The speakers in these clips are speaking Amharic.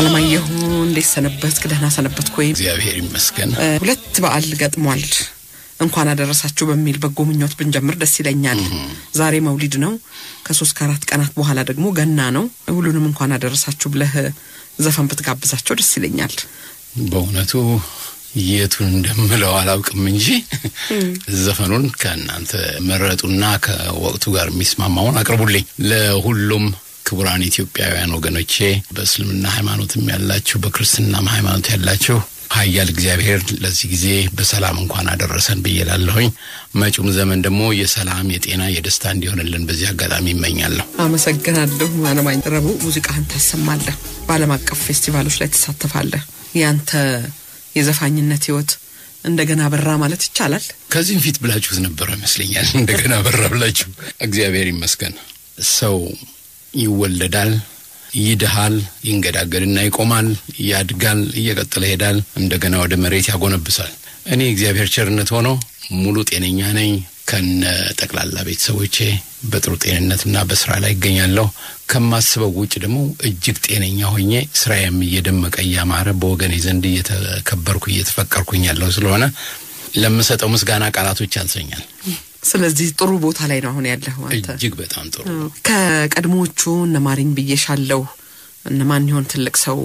አለማየሁ እንዴት ሰነበትክ? ደህና ሰነበትኩ? እግዚአብሔር ይመስገን። ሁለት በዓል ገጥሟል። እንኳን አደረሳችሁ በሚል በጎ ምኞት ብንጀምር ደስ ይለኛል። ዛሬ መውሊድ ነው። ከ3 ከ4 ቀናት በኋላ ደግሞ ገና ነው። ሁሉንም እንኳን አደረሳችሁ ብለህ ዘፈን ብትጋብዛቸው ደስ ይለኛል። በእውነቱ የቱን እንደምለው አላውቅም እንጂ ዘፈኑን ከእናንተ መረጡና ከወቅቱ ጋር የሚስማማውን አቅርቡልኝ። ለሁሉም ክቡራን ኢትዮጵያውያን ወገኖቼ በእስልምና ሃይማኖትም ያላችሁ በክርስትና ሃይማኖት ያላችሁ ኃያል እግዚአብሔር ለዚህ ጊዜ በሰላም እንኳን አደረሰን ብዬላለሁኝ። መጪው ዘመን ደግሞ የሰላም የጤና የደስታ እንዲሆንልን በዚህ አጋጣሚ እመኛለሁ። አመሰግናለሁ። አለማየሁ ረቡዕ ሙዚቃህን ታሰማለህ፣ በዓለም አቀፍ ፌስቲቫሎች ላይ ተሳተፋለህ። ያንተ የዘፋኝነት ህይወት እንደገና በራ ማለት ይቻላል? ከዚህም ፊት ብላችሁት ነበር ይመስለኛል። እንደገና በራ ብላችሁ። እግዚአብሔር ይመስገን። ሰው ይወለዳል፣ ይድሃል፣ ይንገዳገድና ይቆማል፣ ያድጋል፣ እየቀጠለ ይሄዳል፣ እንደገና ወደ መሬት ያጎነብሳል። እኔ እግዚአብሔር ቸርነት ሆኖ ሙሉ ጤነኛ ነኝ። ከነ ጠቅላላ ቤተሰቦቼ በጥሩ ጤንነትና በስራ ላይ እገኛለሁ። ከማስበው ውጭ ደግሞ እጅግ ጤነኛ ሆኜ ስራዬም እየደመቀ ያማረ በወገኔ ዘንድ እየተከበርኩ እየተፈቀርኩኝ ያለው ስለሆነ ለምሰጠው ምስጋና ቃላቶች ያንሰኛል። ስለዚህ ጥሩ ቦታ ላይ ነው አሁን ያለው አንተ። እጅግ በጣም ጥሩ። ከቀድሞቹ እነማሪን ብዬሻለሁ። እነማን ይሆን ትልቅ ሰው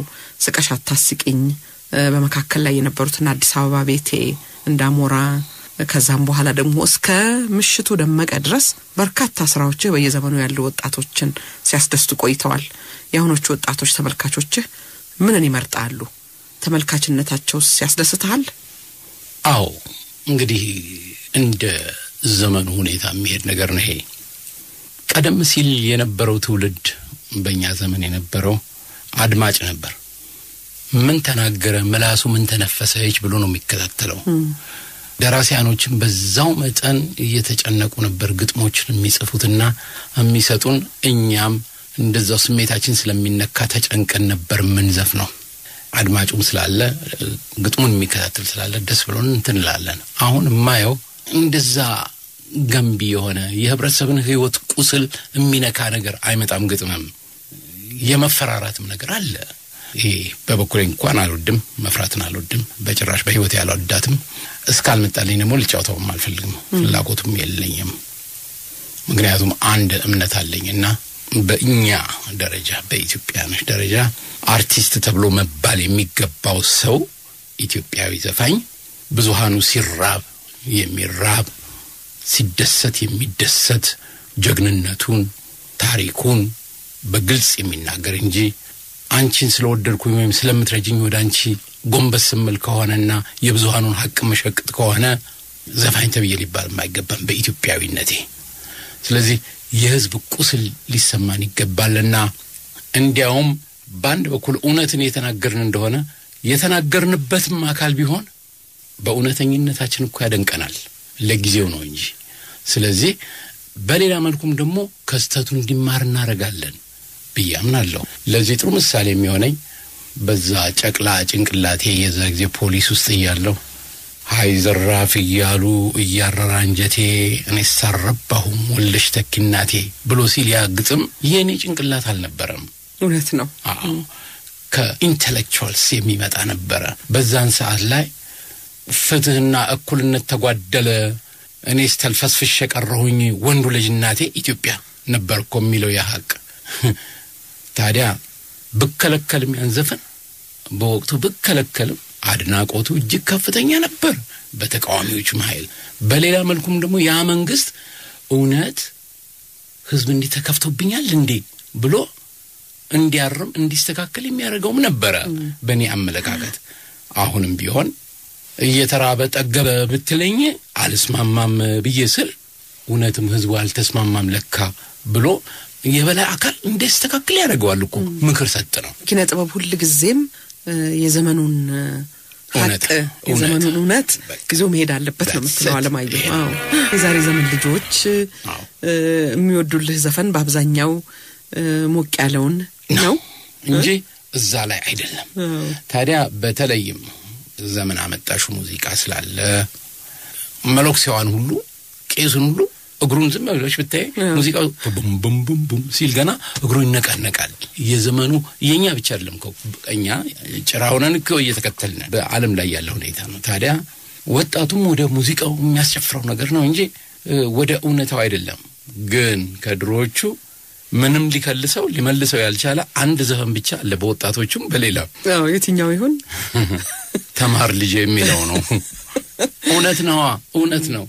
ስቀሻት ታስቂኝ በመካከል ላይ የነበሩትና አዲስ አበባ ቤቴ እንዳሞራ ከዛም በኋላ ደግሞ እስከ ምሽቱ ደመቀ ድረስ በርካታ ስራዎች በየዘመኑ ያሉ ወጣቶችን ሲያስደስቱ ቆይተዋል። የአሁኖቹ ወጣቶች ተመልካቾች ምንን ይመርጣሉ? ተመልካችነታቸው ሲያስደስታል? አዎ እንግዲህ እንደ ዘመኑ ሁኔታ የሚሄድ ነገር ነው። ይሄ ቀደም ሲል የነበረው ትውልድ በእኛ ዘመን የነበረው አድማጭ ነበር። ምን ተናገረ ምላሱ ምን ተነፈሰች ብሎ ነው የሚከታተለው። ደራሲያኖችም በዛው መጠን እየተጨነቁ ነበር ግጥሞችን የሚጽፉትና የሚሰጡን። እኛም እንደዛው ስሜታችን ስለሚነካ ተጨንቀን ነበር ምንዘፍነው። አድማጩም ስላለ ግጥሙን የሚከታተል ስላለ ደስ ብሎን እንትንላለን። አሁን ማየው እንደዛ ገንቢ የሆነ የህብረተሰብን ህይወት ቁስል የሚነካ ነገር አይመጣም። ግጥምም የመፈራራትም ነገር አለ። ይሄ በበኩሌ እንኳን አልወድም፣ መፍራትን አልወድም በጭራሽ። በህይወት ያልወዳትም እስካልመጣልኝ ደግሞ ልጫወተውም አልፈልግም፣ ፍላጎቱም የለኝም። ምክንያቱም አንድ እምነት አለኝና በእኛ ደረጃ በኢትዮጵያኖች ደረጃ አርቲስት ተብሎ መባል የሚገባው ሰው ኢትዮጵያዊ ዘፋኝ ብዙሃኑ ሲራብ የሚራብ ሲደሰት የሚደሰት ጀግንነቱን ታሪኩን በግልጽ የሚናገር እንጂ አንቺን ስለወደድኩኝ ወይም ስለምትረጂኝ ወዳንቺ ጎንበስ ስምል ከሆነና የብዙሃኑን ሐቅ መሸቅጥ ከሆነ ዘፋኝ ተብዬ ሊባል የማይገባም በኢትዮጵያዊነቴ። ስለዚህ የህዝብ ቁስል ሊሰማን ይገባልና እንዲያውም በአንድ በኩል እውነትን የተናገርን እንደሆነ የተናገርንበትም አካል ቢሆን በእውነተኝነታችን እኮ ያደንቀናል ለጊዜው ነው እንጂ። ስለዚህ በሌላ መልኩም ደግሞ ከስተቱ እንዲማር እናረጋለን ብያምናለሁ። ለዚህ ጥሩ ምሳሌ የሚሆነኝ በዛ ጨቅላ ጭንቅላቴ የዛ ጊዜ ፖሊስ ውስጥ እያለሁ ሃይ ዘራፍ እያሉ እያረራ አንጀቴ እኔ ሳረባሁም ወልሽ ተኪናቴ ብሎ ሲል ያ ግጥም የኔ ጭንቅላት አልነበረም። እውነት ነው። ከኢንተሌክቹዋልስ የሚመጣ ነበረ። በዛን ሰዓት ላይ ፍትህና እኩልነት ተጓደለ፣ እኔ ስተልፈስፍሽ ቀረሁኝ ወንዱ ልጅ እናቴ ኢትዮጵያ ነበርኮ የሚለው ያሐቅ። ታዲያ በከለከልም ያንዘፈን በወቅቱ በከለከልም አድናቆቱ እጅግ ከፍተኛ ነበር በተቃዋሚዎች መሃል። በሌላ መልኩም ደግሞ ያ መንግስት እውነት ህዝብ እንዲተከፍቶብኛል እንዴ ብሎ እንዲያርም እንዲስተካከል የሚያደርገውም ነበር በእኔ አመለካከት። አሁንም ቢሆን እየተራበ ጠገበ ብትለኝ አልስማማም ብዬ ስል እውነትም ህዝቡ አልተስማማም ለካ ብሎ የበላይ አካል እንዲስተካከል ያደርገዋል እኮ ምክር ሰጥ ነው። ኪነ ጥበብ ሁሉ ጊዜም የዘመኑን ሐቅ የዘመኑን እውነት ይዞ መሄድ አለበት ነው የምትለው አለማየሁ። የዛሬ ዘመን ልጆች የሚወዱልህ ዘፈን በአብዛኛው ሞቅ ያለውን ነው እንጂ እዛ ላይ አይደለም። ታዲያ በተለይም ዘመን አመጣሹ ሙዚቃ ስላለ መለክሲያዋን ሁሉ ቄሱን ሁሉ እግሩን ዝም ብለሽ ብታይ ሙዚቃው ቡም ቡም ቡም ቡም ሲል ገና እግሩ ይነቃነቃል። የዘመኑ የኛ ብቻ አይደለም እኛ ጭራውነን እኮ እየተከተልን በዓለም ላይ ያለው ሁኔታ ነው። ታዲያ ወጣቱም ወደ ሙዚቃው የሚያስጨፍረው ነገር ነው እንጂ ወደ እውነታው አይደለም። ግን ከድሮቹ ምንም ሊመልሰው ያልቻለ አንድ ዘፈን ብቻ አለ በወጣቶቹም በሌላ የትኛው ይሁን ተማር ልጅ የሚለው ነው። እውነት ነው።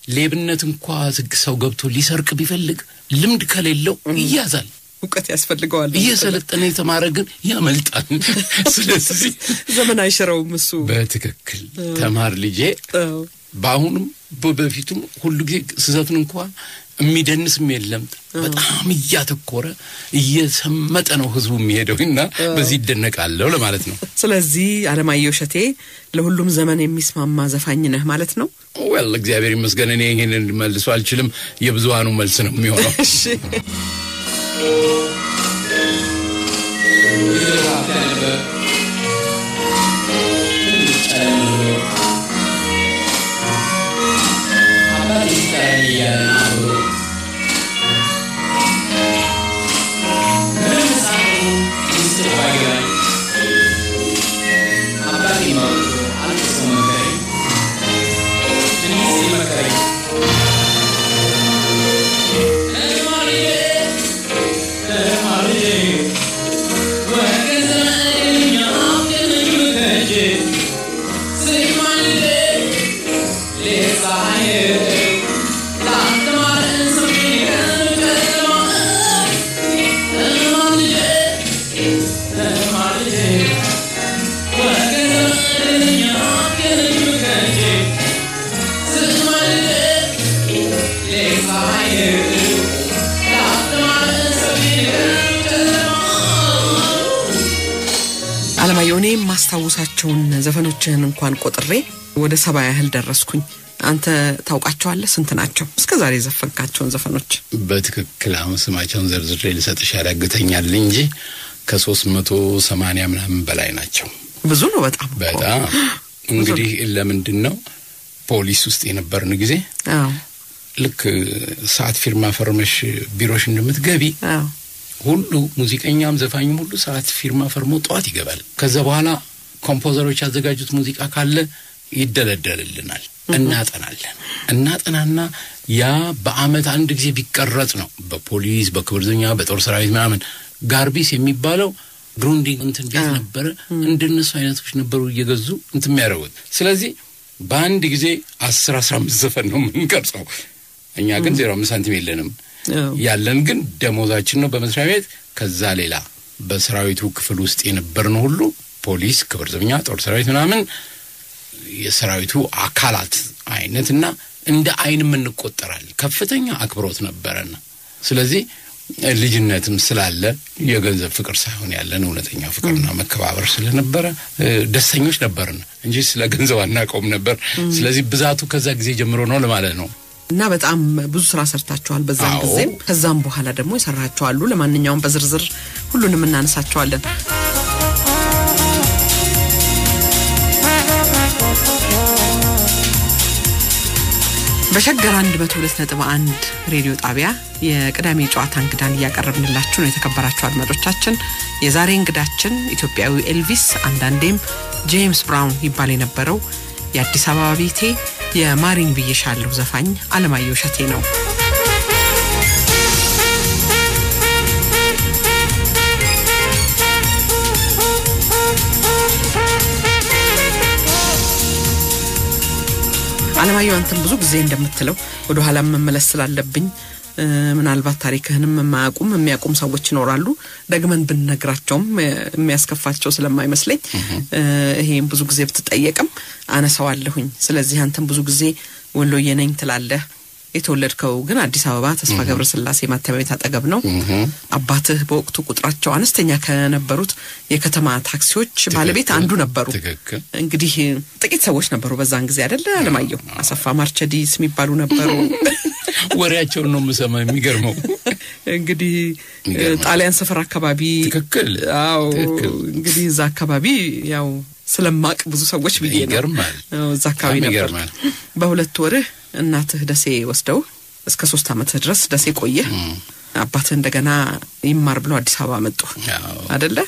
ሌብነት እንኳን ሰው ገብቶ ሊሰርቅ ቢፈልግ ልምድ ከሌለው ይያዛል። እውቀት ያስፈልገዋል። እየሰለጠነ የተማረ ግን ያመልጣል። ስለዚህ ዘመን አይሽረውም እሱ በትክክል ተማር ልጄ ባሁንም በፊቱም ሁሉ ጊዜ ስዘፍን እንኳን የሚደንስም የለም። በጣም እያተኮረ እየሰመጠ ነው ህዝቡ የሚሄደውና በዚህ ይደነቃለሁ ለማለት ነው። ስለዚህ አለማየሁ እሸቴ ለሁሉም ዘመን የሚስማማ ዘፋኝ ነህ ማለት ነው? ወል እግዚአብሔር ይመስገን እኔ ይሄንን መልሶ አልችልም። የብዙሃኑ መልስ ነው የሚሆነው። እሺ አለማየሁ ማስታወሳቸውን ዘፈኖችህን እንኳን ቆጥሬ ወደ 70 ያህል ደረስኩኝ። አንተ ታውቃቸዋለህ? ስንት ናቸው እስከዛሬ ዘፈንካቸውን ዘፈኖች? በትክክል ስማቸውን ዘርዝሬ ልሰጥሽ ያዳግተኛል እንጂ ከ380 ምናምን በላይ ናቸው። ብዙ ነው በጣም። እንግዲህ ለምንድነው ፖሊስ ውስጥ የነበርን ጊዜ ልክ ሰዓት ፊርማ ፈርመሽ ቢሮሽ እንደምትገቢ ሁሉ ሙዚቀኛም ዘፋኝም ሁሉ ሰዓት ፊርማ ፈርሞ ጧት ይገባል። ከዛ በኋላ ኮምፖዘሮች ያዘጋጁት ሙዚቃ ካለ ይደለደልልናል። እናጠናና ያ በአመት አንድ ጊዜ ቢቀረጽ ነው በፖሊስ በክብርዘኛ በጦር ሰራዊት ምናምን ጋርቢስ የሚባለው ግሩንዲንግ እንትን ቤት ነበር። እንደነሱ አይነቶች ነበሩ እየገዙ እንትን የሚያደርጉት። ስለዚህ በአንድ ጊዜ 10-15 ዘፈን ነው የምንቀርጸው። እኛ ግን 0.5 ሳንቲም የለንም። ያለን ግን ደሞዛችን ነው በመስሪያ ቤት። ከዛ ሌላ በሰራዊቱ ክፍል ውስጥ የነበርነው ሁሉ ፖሊስ ክብርዘኛ ጦር ሰራዊት ምናምን የሰራዊቱ አካላት አይነትና እንደ አይንም እንቆጠራለን። ከፍተኛ አክብሮት ነበርና ስለዚህ ልጅነትም ስላለ የገንዘብ ፍቅር ሳይሆን ያለን እውነተኛ ፍቅርና መከባበር ስለነበረ ደስተኞች ነበርን እንጂ ስለ ገንዘብ አናቆም ነበር። ስለዚህ ብዛቱ ከዛ ጊዜ ጀምሮ ነው ለማለት ነው። እና በጣም ብዙ ስራ ሰርታችኋል በዛን ጊዜ። ከዛም በኋላ ደግሞ ይሰራችኋል። ለማንኛውም በዝርዝር ሁሉንም እናነሳቸዋለን። በሸገር 102.1 ሬዲዮ ጣቢያ የቅዳሜ ጨዋታ እንግዳን እያቀረብንላችሁ ነው። የተከበራችሁ አድማጮቻችን፣ የዛሬ እንግዳችን ኢትዮጵያዊ ኤልቪስ አንዳንዴም ጄምስ ብራውን ይባል የነበረው የአዲስ አበባ ቤቴ የማሪን ብዬሻለሁ ዘፋኝ አለማየሁ እሸቴ ነው። አለማየሁ አንተም ብዙ ጊዜ እንደምትለው ወደ ኋላ መመለስ ስላለብኝ ምናልባት ታሪክህንም የሚያቆም ሰዎች ይኖራሉ። ደግመን ብንነግራቸውም የሚያስከፋቸው ስለማይመስለኝ ይሄን ብዙ ጊዜ ብትጠየቅም አነሳዋለሁኝ። ስለዚህ አንተም ብዙ ጊዜ ወሎዬ ነኝ ትላለህ። የተወለድከው ግን አዲስ አበባ ተስፋ ገብረስላሴ ማተሚያ ቤት አጠገብ ነው። አባትህ በወቅቱ ቁጥራቸው አነስተኛ ከነበሩት የከተማ ታክሲዎች ባለቤት አንዱ ነበሩ። እንግዲህ ጥቂት ሰዎች ነበሩ በዛን ጊዜ አይደለ አለማየሁ? አሰፋ ማርቸዲስ የሚባሉ ነበሩ። ወሬያቸውን ነው የምሰማው። የሚገርመው እንግዲህ ጣሊያን ሰፈር አካባቢ ትክክል። እንግዲህ እዛ አካባቢ ያው ስለማቅ ብዙ ሰዎች ቢገርማል። እዛ አካባቢ ነበር። በሁለት ወርህ እናትህ ደሴ ወስደው እስከ 3 ዓመት ድረስ ደሴ ቆየ። አባትህ እንደገና ይማር ብሎ አዲስ አበባ መጡ አይደለ?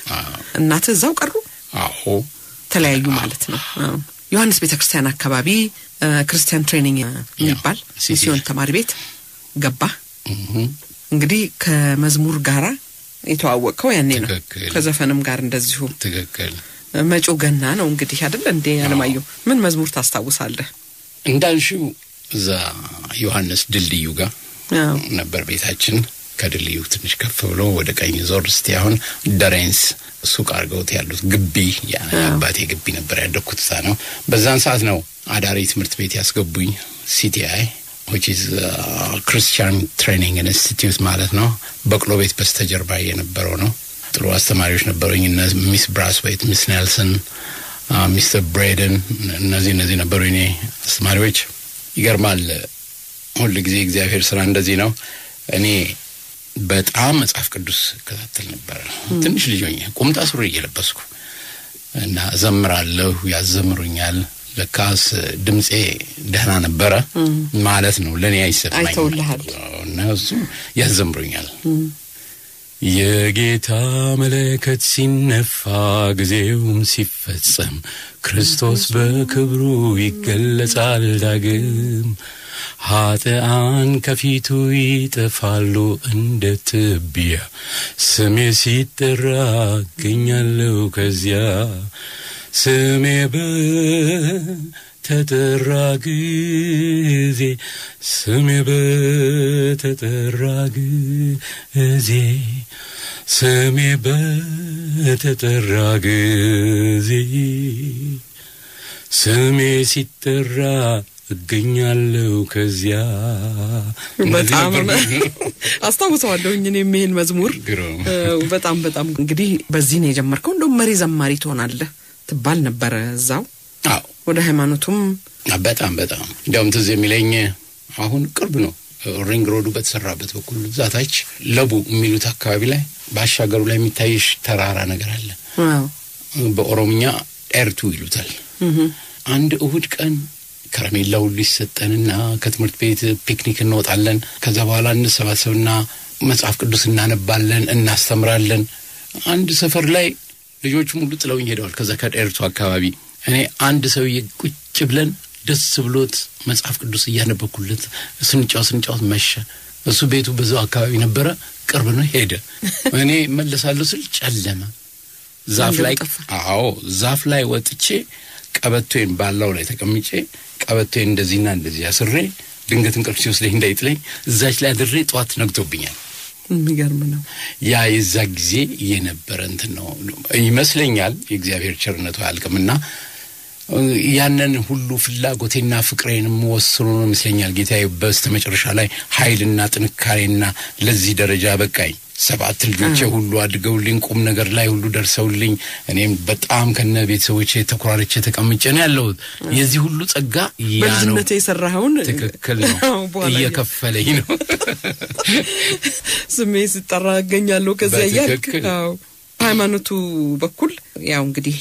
እናትህ እዛው ቀሩ? አዎ ተለያዩ ማለት ነው። ዮሐንስ ቤተክርስቲያን አካባቢ ክርስቲያን ትሬኒንግ የሚባል ሚስዮን ተማሪ ቤት ገባ። እንግዲህ ከመዝሙር ጋራ የተዋወቀው ያኔ ነው። ከዘፈንም ጋር እንደዚሁ ትክክል። መጪው ገና ነው እንግዲህ አይደል እንዴ? አለማየሁ ምን መዝሙር ታስታውሳለህ? እንዳልሽው እዛ ዮሐንስ ድልድዩ ጋር ነበር ቤታችን። ከድልድዩ ትንሽ ከፍ ብሎ ወደ ቀኝ ዞር እስቲ አሁን ደሬንስ ሱቅ አርገውት ያሉት ግቢ የአባቴ ግቢ ነበር ያደኩት ነው። በዛን ሰዓት ነው አዳሪ ትምህርት ቤት ያስገቡኝ CTI which is Christian Training Institute ማለት ነው። በቅሎ ቤት በስተጀርባ የነበረው ነው። ጥሩ አስተማሪዎች ነበሩኝ። ሚስ ብራስዌት፣ ሚስ ኔልሰን፣ ሚስተር ብሬደን እነዚህ ነበሩኝ አስተማሪዎች። ይገርማል። ሁሉ ጊዜ እግዚአብሔር ስራ እንደዚህ ነው። እኔ በጣም መጽሐፍ ቅዱስ ከታተል ነበር። ትንሽ ልጅ ሆኜ ቁምጣ ሱሪ እየለበስኩ እና ዘምራለሁ፣ ያዘምሩኛል። ለካስ ድምጼ ደህና ነበረ ማለት ነው። ለኔ አይሰማኝ አይተውልሃል እና እሱ ያዘምሩኛል። የጌታ መለከት ሲነፋ ጊዜውም ሲፈጸም ክርስቶስ በክብሩ ይገለጻል ዳግም። ኃጥአን ከፊቱ ይጠፋሉ እንደ ትቢያ ስሜ ሲጠራ እገኛለሁ ከዚያ። ስሜ በተጠራ ጊዜ ስሜ በተጠራ ጊዜ ስሜ በተጠራ ጊዜ ስሜ ሲጠራ እገኛለሁ ከዚያ። በጣም አስታውሰዋለሁ እኔም ይሄን መዝሙር በጣም እንግዲህ በዚህ ነው የጀመርከው። እንደው መሪ ዘማሪ ትሆናለህ ትባል ነበር እዛው? አዎ ወደ ሃይማኖቱም በጣም እንደውም ትዝ የሚለኝ አሁን ቅርብ ነው ሪንግ ሮዱ በተሰራበት በኩል ዛታች ለቡ የሚሉት አካባቢ ላይ ባሻገሩ ላይ የሚታይሽ ተራራ ነገር አለ። በኦሮምኛ ኤርቱ ይሉታል። አንድ እሁድ ቀን ከረሜላው ሊሰጠንና ከትምህርት ቤት ፒክኒክ እንወጣለን። ከዛ በኋላ እንሰባሰብና መጽሐፍ ቅዱስ እናነባለን፣ እናስተምራለን። አንድ ሰፈር ላይ ልጆች ሙሉ ጥለውኝ ሄደዋል። ከዛ ከኤርቱ አካባቢ እኔ አንድ ሰውዬ ቁጭ ብለን ደስ ብሎት መጽሐፍ ቅዱስ እያነበብኩለት ስንጫወት መሸ። እሱ ቤቱ በዛው አካባቢ ነበረ፣ ቅርብ ነው። ሄደ። እኔ መለሳለሁ ስል ጨለመ። ዛፍ ላይ ወጥቼ ቀበቶዬን ባላው ላይ ተቀምጬ ቀበቶዬን እንደዚህና እንደዚህ አስሬ ድንገት እንቅልፍ ሲወስደኝ እንዳይጥለኝ እዛች ላይ አድሬ ጧት ነግቶብኛል። የሚገርም ነው። ያ የዛ ጊዜ የነበረ እንትን ነው ይመስለኛል። የእግዚአብሔር ቸርነቱ አያልቅምና ያንን ሁሉ ፍላጎቴና ፍቅሬንም ወስኖ ነው ይመስለኛል ጌታዬ በስተመጨረሻ ላይ ኃይልና ጥንካሬና ለዚህ ደረጃ በቃኝ። 7 ልጆቼ ሁሉ አድገውልኝ ቁም ነገር ላይ ሁሉ ደርሰውልኝ እኔም በጣም ከነ ቤተሰቦቼ ተኮራርቼ ተቀምጬ ነው ያለሁት። የዚህ ሁሉ ጸጋ ያ ነው። በልጅነቴ የሰራኸውን ትክክል ነው እየከፈለኝ ነው። ስሜ ሲጠራ እገኛለሁ ከዚያ ያልክ። ሃይማኖቱ በኩል ያው እንግዲህ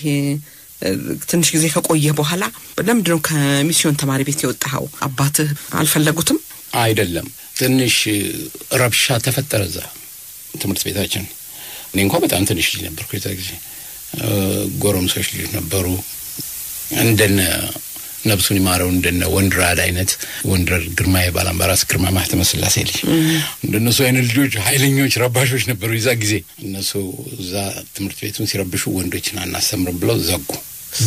ትንሽ ጊዜ ከቆየ በኋላ ለምንድን ነው ከሚስዮን ተማሪ ቤት የወጣኸው? አባትህ አልፈለጉትም? አይደለም፣ ትንሽ ረብሻ ተፈጠረ እዛ ትምህርት ቤታችን። እኔ እንኳን በጣም ትንሽ ልጅ ነበርኩ የዛ ጊዜ። ጎረምሶች ልጅ ነበሩ እንደነ ነብሱን ይማረው እንደነ ወንድራድ አይነት ወንድራድ ግርማዬ ባላምባራስ ግርማ ማህተመ ስላሴ ልጅ እንደነሱ አይነት ልጆች ኃይለኞች ረባሾች ነበሩ የዛ ጊዜ። እነሱ እዛ ትምህርት ቤቱን ሲረብሹ ወንዶችን አናስተምርም ብለው ዘጉ።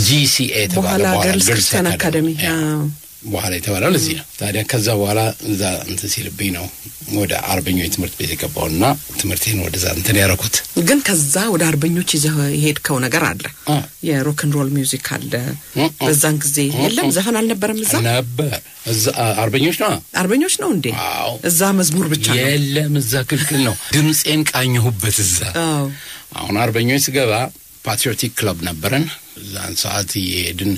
GCA ተባለ በኋላ ክርስቲያን አካዳሚ በኋላ የተባለው ለዚህ ነው። ታዲያ ከዛ በኋላ እዛ እንትን ሲልብኝ ነው ወደ አርበኞች ትምህርት ቤት የገባውና ትምህርቴን ወደዛ እንትን ያረኩት። ግን ከዛ ወደ አርበኞች ይዘህ የሄድከው ነገር አለ? የሮክ ኤንድ ሮል ሚውዚክ አለ በዛን ጊዜ? የለም ዘፈን አልነበረም እዛ? ነበር እዛ አርበኞች ነው እንዴ? እዛ መዝሙር ብቻ ነው? የለም እዛ ክልክል ነው። ድምጼን ቃኘሁበት እዛ። አሁን አርበኞች ስገባ ፓትሪዮቲክ ክለብ ነበረን። ዛን ሰዓት የሄድን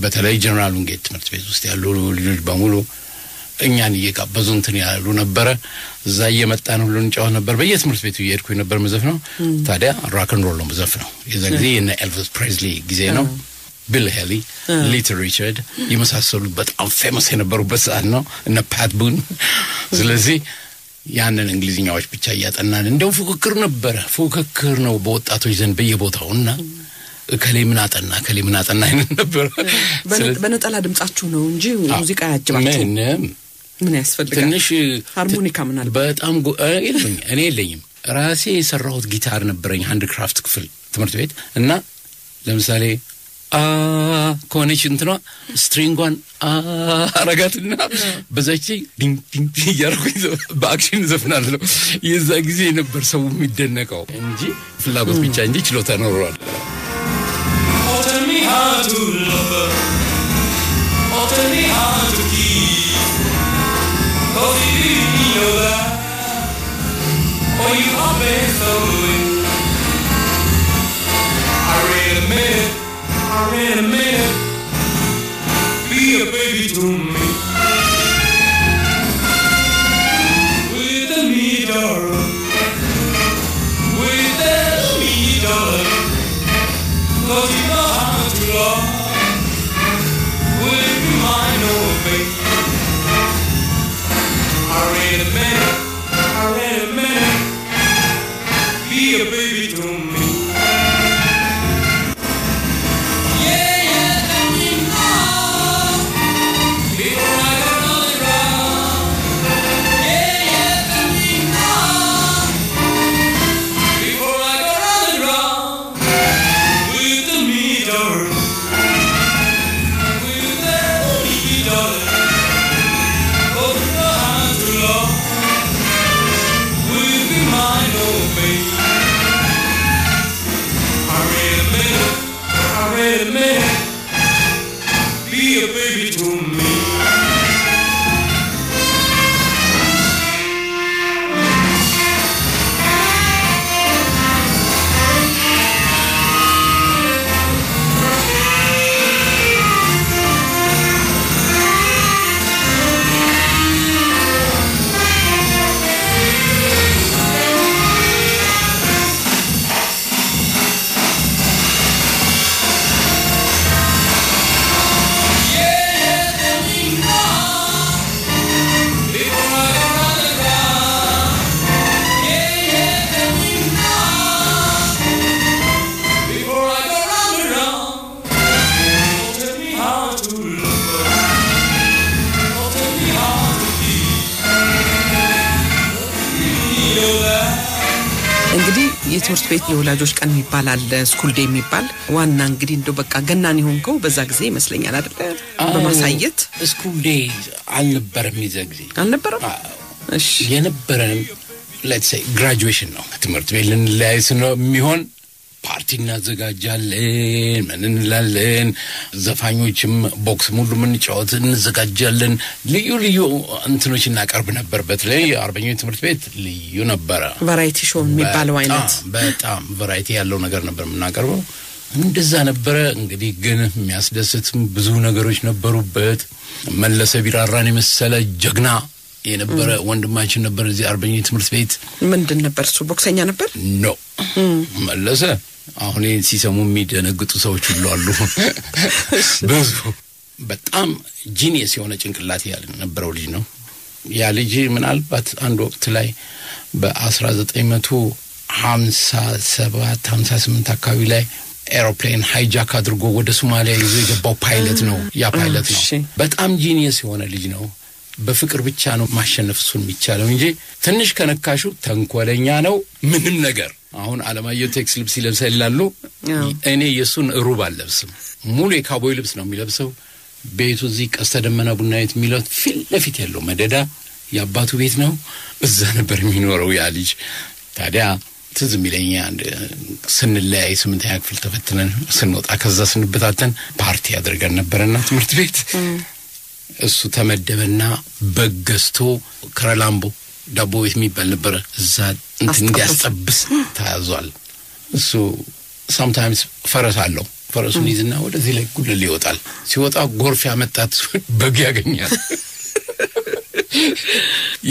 በተለይ ጀነራል ወንጌት ትምህርት ቤት ውስጥ ያሉ ልጆች በሙሉ እኛን እየጋበዙ እንትን ያሉ ነበር። እዛ እየመጣን ሁሉ እንጫወት ነበር። በየትምህርት ቤቱ እየሄድኩ ነበር መዘፍ ነው። ታዲያ ሮክ ኤንድ ሮል ነው መዘፍ ነው። የዛ ጊዜ የነ ኤልቪስ ፕሬስሊ ጊዜ ነው። ቢል ሄሊ ሊትል ሪቻርድ የመሳሰሉት በጣም ፌመስ የነበሩበት ሰዓት ነው እነ ፓት ቡን ስለዚህ ያንን እንግሊዝኛዎች ብቻ ያጠናን እንደው ፉክክር ነው በወጣቶች ዘንድ በየቦታውና ከሌምን አጠና ነበር በነጠላ ድምጻችሁ ነው እንጂ ሙዚቃ ያጅባችሁ ምን ያስፈልጋል ትንሽ ሃርሞኒካ ምን አለ በጣም እኔ የለኝም ራሴ የሰራሁት ጊታር ነበረኝ ሃንድክራፍት ክፍል ትምህርት ቤት እና ለምሳሌ ኮኔክሽን ነው ስትሪንጓን አረጋትና በዛች ዲንግ ዲንግ ያርኩኝ በአክሽን ዘፍናለሁ የዛ ጊዜ ነበር ሰው የሚደነቀው እንጂ ፍላጎት ብቻ እንጂ ችሎታ ኖሯል Tell me how to love her. Oh, tell me how to keep. Oh, you know that. Oh, you are best away. I read a minute. Be a baby to me. With me, darling. With me, darling. Cause you know how to love. Will you be mine, oh baby? I read a minute. Be a baby to me. Yeah, let me know. Before I go on the road. Yeah, let me know. Before I go on the road. With me, darling. With me, darling. Oh, you know how to love. Will you be mine, oh baby? I read a minute. Be a baby to me. እንግዲህ የትምህርት ቤት የወላጆች ቀን የሚባል ስኩል ዴይ የሚባል ዋና እንግዲህ እንደው በቃ ገናን ይሆንከው በዛ ጊዜ ይመስለኛል አይደል በማሳየት ስኩል ዴይ አልነበረም ይዘግዚ አልነበረም እሺ የነበረን let's say graduation ነው ትምህርት ቤት ለንላይስ ነው የሚሆን ፓርቲ እናዘጋጃለን ምን እንላለን ዘፋኞችም ቦክስ ሙሉ ምን ጫወት እንዘጋጃለን ልዩ እንትኖች እናቀርብ ነበር በተለይ አርበኞች ትምህርት ቤት ልዩ ነበር ቫራይቲ ሾው የሚባለው አይነት በጣም ቫራይቲ ያለው ነገር ነበር የምናቀርበው እንደዛ ነበር እንግዲህ ግን የሚያስደስትም ብዙ ነገሮች ነበሩበት መለሰ ቢራራን የመሰለ ጀግና የነበረ ወንድማችን ነበር እዚህ አርበኞች ትምህርት ቤት ምንድን ነበር እሱ ቦክሰኛ ነበር ኖ መለሰ አሁን ሲሰሙ የሚደነግጡ ሰዎች ሁሉ አሉ ብዙ በጣም ጂኒየስ የሆነ ጭንቅላት ያለ ነበረው ልጅ ነው ያ ልጅ ምናልባት አንድ ወቅት ላይ በ1957 58 አካባቢ ላይ ኤሮፕሌን ሃይጃክ አድርጎ ወደ ሶማሊያ ይዞ የገባው ፓይለት ነው ያ ፓይለት ነው በጣም ጂኒየስ የሆነ ልጅ ነው በፍቅር ብቻ ነው ማሸነፍ እሱን የሚቻለው እንጂ ትንሽ ከነካሹ ተንኮለኛ ነው ምንም ነገር አሁን አለማየሁ ቴክስ ልብስ ይለብሳል ይላሉ እኔ የሱን ሩብ አልለብስም ሙሉ የካቦይ ልብስ ነው የሚለብሰው ቤቱ እዚህ ቀስተ ደመና ቡና ቤት የሚለው ፊት ለፊት ያለው መደዳ ያባቱ ቤት ነው እዛ ነበር የሚኖረው ያ ልጅ ታዲያ ትዝ የሚለኝ አንድ ስንለያይ 8ኛ ክፍል ተፈትነን ስንወጣ ከዛ ስንበታተን ፓርቲ ያደርገን ነበርና ትምህርት ቤት እሱ ተመደበና በገስቶ ከረላምቦ ዳቦ ቤት የሚባል ነበር እዛ እንትን እንዲያስጠብስ ታያዟል እሱ sometimes ፈረስ አለው ፈረሱን ይዝና ወደዚህ ላይ ጉልል ይወጣል ሲወጣ ጎርፍ ያመጣት በግ ያገኛል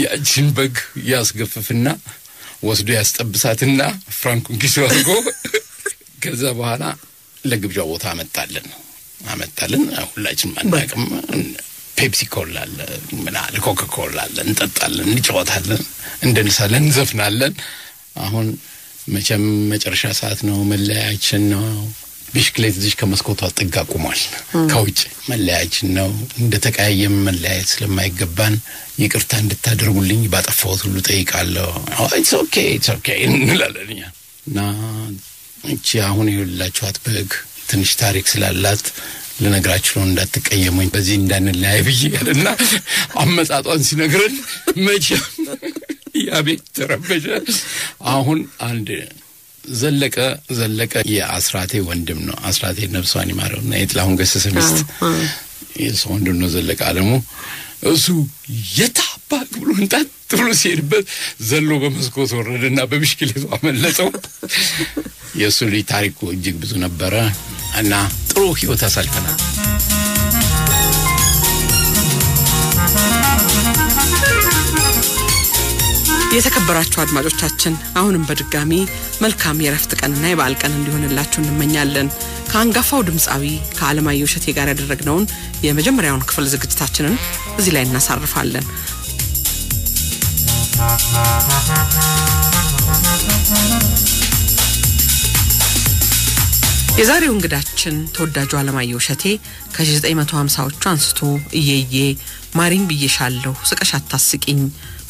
ያችን በግ ያስገፍፍና ወስዶ ያስጠብሳትና ፍራንኩን ኪሱ አድርጎ ከዛ በኋላ ለግብዣ ቦታ አመጣለን አመጣልን ሁላችንም አናቅም ፔፕሲ ኮላ አለ ምናለ ኮካ ኮላ አለ እንጠጣለን እንጫወታለን እንደንሳለን እንዘፍናለን አሁን መቼም መጨረሻ ሰዓት ነው መለያችን ነው ቢስክሌት እዚህ ከመስኮቷ ጥጋ ቆሟል ከውጭ መለያችን ነው እንደተቀያየም መለያየት ስለማይገባን ይቅርታ እንድታደርጉልኝ ባጠፋሁት ሁሉ ጠይቃለሁ it's okay እንላለኛ እና እቺ አሁን ይኸውላችኋት በግ ትንሽ ታሪክ ስላላት ለነግራችሁ ነው እንዳትቀየሙኝ በዚህ እንዳንለያይ ብዬና አመጣጧን ሲነግረን መቼም ያቤት ተረበሸ አሁን አንድ ዘለቀ የአስራቴ ወንድም ነው አስራቴ ነፍሷን ይማረውና የጥላሁን ገሰሰ ሚስት የሰው ወንድም ነው ዘለቀ አለሙ እሱ የታባክ ብሎ እንጣት ብሎ ሲሄድበት ዘሎ በመስኮት ወረደና በብስክሌቱ አመለጠው የሱ ልጅ ታሪኩ እጅግ ብዙ ነበረ እና ጥሩ ህይወት አሳልፈናል የተከበራችሁ አድማጮቻችን አሁንም በድጋሚ መልካም የረፍት ቀንና የበዓል ቀን እንዲሆንላችሁ እንመኛለን ከአንጋፋው ድምጻዊ ከአለማየሁ እሸቴ ጋር ያደረግነውን የመጀመሪያውን ክፍል ዝግጅታችንን እዚህ ላይ እናሳርፋለን የዛሬው እንግዳችን ተወዳጁ አለማየሁ እሸቴ ከ1950ዎቹ አንስቶ እየየ ማሪን ብዬሻለሁ ስቀሽ አታስቂኝ